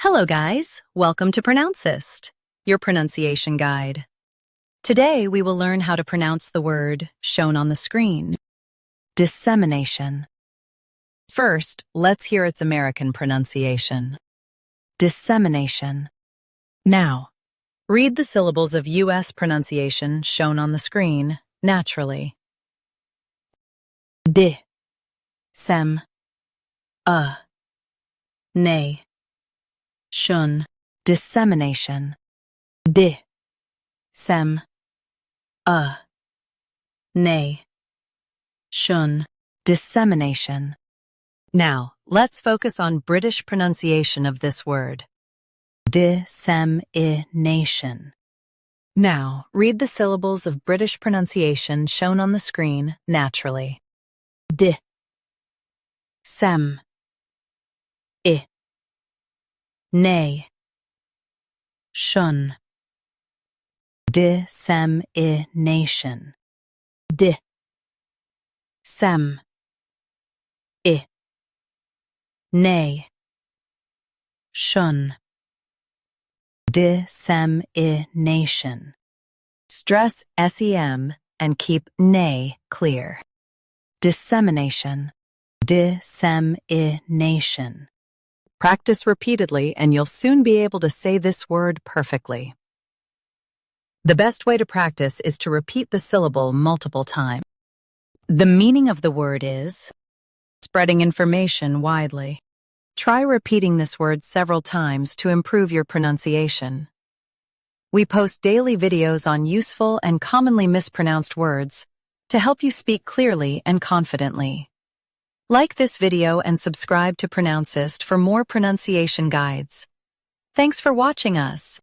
Hello guys, welcome to Pronouncist, your pronunciation guide. Today we will learn how to pronounce the word shown on the screen, dissemination. First, let's hear its American pronunciation. Dissemination. Now, read the syllables of U.S. pronunciation shown on the screen naturally. Di, sem, nay, shun, dissemination. Di, sem, nay, shun, dissemination. Now, let's focus on British pronunciation of this word. Dissemination. Now, read the syllables of British pronunciation shown on the screen naturally. Di, sem, nay, shun. Dissemination. Di, sem, nay, shun. Dissemination. Stress SEM and keep nay clear. Dissemination. Dissemination. Practice repeatedly and you'll soon be able to say this word perfectly. The best way to practice is to repeat the syllable multiple times. The meaning of the word is spreading information widely. Try repeating this word several times to improve your pronunciation. We post daily videos on useful and commonly mispronounced words to help you speak clearly and confidently. Like this video and subscribe to Pronouncist for more pronunciation guides. Thanks for watching us.